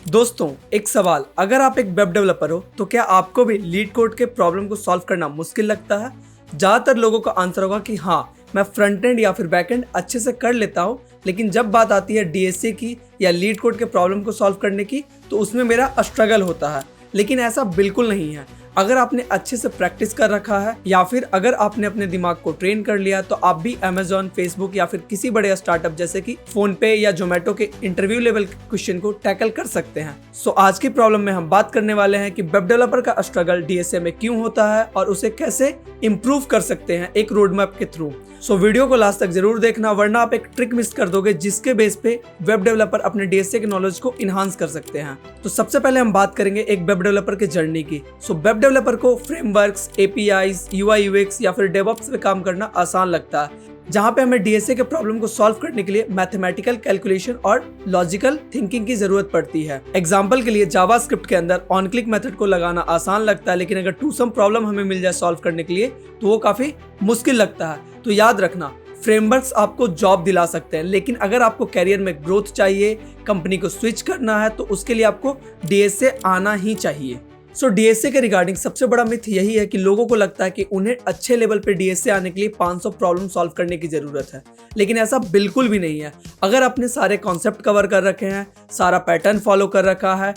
दोस्तों एक सवाल, अगर आप एक वेब डेवलपर हो तो क्या आपको भी लीड कोड के प्रॉब्लम को सॉल्व करना मुश्किल लगता है? ज़्यादातर लोगों का आंसर होगा कि हाँ, मैं फ्रंट एंड या फिर बैक एंड अच्छे से कर लेता हूँ, लेकिन जब बात आती है डीएसए की या लीड कोड के प्रॉब्लम को सॉल्व करने की तो उसमें मेरा स्ट्रगल होता है। लेकिन ऐसा बिल्कुल नहीं है। अगर आपने अच्छे से प्रैक्टिस कर रखा है या फिर अगर आपने अपने दिमाग को ट्रेन कर लिया तो आप भी अमेजॉन, फेसबुक या फिर किसी बड़े स्टार्टअप जैसे कि फोन पे या जोमेटो के इंटरव्यू लेवल के क्वेश्चन को टैकल कर सकते हैं। सो आज की प्रॉब्लम में हम बात करने वाले हैं कि वेब डेवलपर का स्ट्रगल डीएसए में क्यों होता है और उसे कैसे इम्प्रूव कर सकते हैं एक रोड मैप के थ्रू। सो वीडियो को लास्ट तक जरूर देखना, वरना आप एक ट्रिक मिस कर दोगे जिसके बेस पे वेब डेवलपर अपने डीएसए के नॉलेज को इनहांस कर सकते हैं। तो सबसे पहले हम बात करेंगे एक वेब डेवलपर के जर्नी की। सो वेब डेवलपर को फ्रेमवर्क्स, एपीआईज, यूआई यूएक्स या फिर डेवऑप्स में काम करना आसान लगता है, जहां पे हमें डीएसए के प्रॉब्लम को सॉल्व करने के लिए मैथमेटिकल कैलकुलेशन और लॉजिकल थिंकिंग की जरूरत पड़ती है। एग्जांपल के लिए जावास्क्रिप्ट के अंदर ऑन क्लिक मेथड को लगाना आसान लगता है, लेकिन अगर टू सम प्रॉब्लम हमें मिल जाए सॉल्व करने के लिए तो वो काफी मुश्किल लगता है। तो याद रखना, फ्रेमवर्क्स आपको जॉब दिला सकते हैं, लेकिन अगर आपको कैरियर में ग्रोथ चाहिए, कंपनी को स्विच करना है, तो उसके लिए आपको डीएसए आना ही चाहिए। सो डीएसए के रिगार्डिंग सबसे बड़ा मिथ यही है कि लोगों को लगता है कि उन्हें अच्छे लेवल पे डीएसए आने के लिए 500 प्रॉब्लम सॉल्व करने की जरूरत है, लेकिन ऐसा बिल्कुल भी नहीं है। अगर आपने सारे कॉन्सेप्ट कवर कर रखे हैं, सारा पैटर्न फॉलो कर रखा है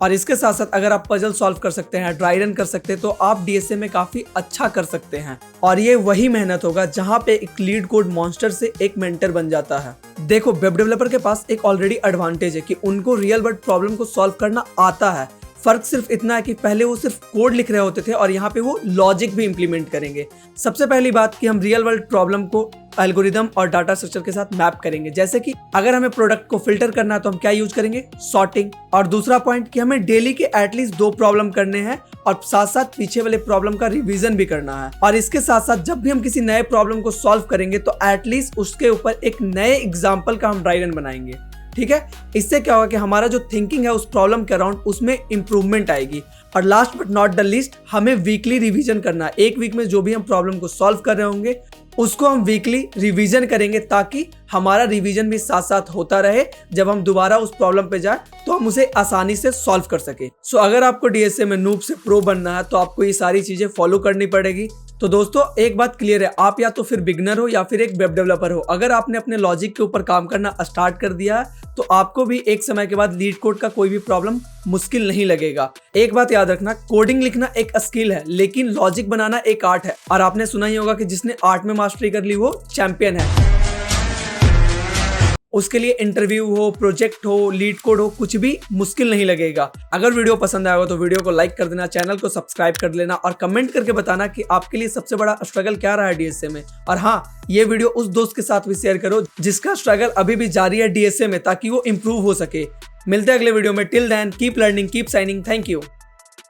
और इसके साथ साथ अगर आप पजल सॉल्व कर सकते हैं, ड्राई रन कर सकते हैं, तो आप डीएसए में काफी अच्छा कर सकते हैं। और ये वही मेहनत होगा जहां पे एक लीड कोड मॉन्स्टर से एक मेंटर बन जाता है। देखो, वेब डेवलपर के पास एक ऑलरेडी एडवांटेज है कि उनको रियल वर्ल्ड प्रॉब्लम को सॉल्व करना आता है। फर्क सिर्फ इतना है कि पहले वो सिर्फ कोड लिख रहे होते थे और यहाँ पे वो लॉजिक भी इंप्लीमेंट करेंगे। सबसे पहली बात कि हम रियल वर्ल्ड प्रॉब्लम को एल्गोरिदम और डाटा स्ट्रक्चर के साथ मैप करेंगे। जैसे कि अगर हमें प्रोडक्ट को फिल्टर करना है तो हम क्या यूज करेंगे? सॉर्टिंग। और दूसरा पॉइंट कि हमें डेली के एटलीस्ट 2 प्रॉब्लम करने हैं और साथ साथ पीछे वाले प्रॉब्लम का रिवीजन भी करना है। और इसके साथ साथ जब भी हम किसी नए प्रॉब्लम को सॉल्व करेंगे तो एटलीस्ट उसके ऊपर एक नए एग्जाम्पल का हम ड्राई रन बनाएंगे। ठीक है, इससे क्या होगा कि हमारा जो थिंकिंग है उस प्रॉब्लम के अराउंड उसमें इंप्रूवमेंट आएगी। और last but not the least, हमें वीकली रिवीजन करना है। एक वीक में जो भी हम प्रॉब्लम को सॉल्व कर रहे होंगे उसको हम वीकली रिवीजन करेंगे, ताकि हमारा रिवीजन भी साथ साथ होता रहे। जब हम दोबारा उस प्रॉब्लम पे जाए तो हम उसे आसानी से सॉल्व कर सके। सो अगर आपको डीएसए में नूब से प्रो बनना है तो आपको ये सारी चीजें फॉलो करनी पड़ेगी। तो दोस्तों एक बात क्लियर है, आप या तो फिर बिगनर हो या फिर एक वेब डेवलपर हो। अगर आपने अपने लॉजिक के ऊपर काम करना स्टार्ट कर दिया है तो आपको भी एक समय के बाद लीड कोड का कोई भी प्रॉब्लम मुश्किल नहीं लगेगा। एक बात याद रखना, कोडिंग लिखना एक स्किल है, लेकिन लॉजिक बनाना एक आर्ट है। और आपने सुना ही होगा कि जिसने आर्ट में मास्टरी कर ली वो चैंपियन है। उसके लिए इंटरव्यू हो, प्रोजेक्ट हो, लीड कोड हो, कुछ भी मुश्किल नहीं लगेगा। अगर वीडियो पसंद आया हो तो वीडियो को लाइक कर देना, चैनल को सब्सक्राइब कर लेना और कमेंट करके बताना कि आपके लिए सबसे बड़ा स्ट्रगल क्या रहा है डीएसए में। और हाँ, ये वीडियो उस दोस्त के साथ भी शेयर करो जिसका स्ट्रगल अभी भी जारी है डीएसए में, ताकि वो इम्प्रूव हो सके। मिलते हैं अगले वीडियो में। Till then keep learning, keep shining. Thank you.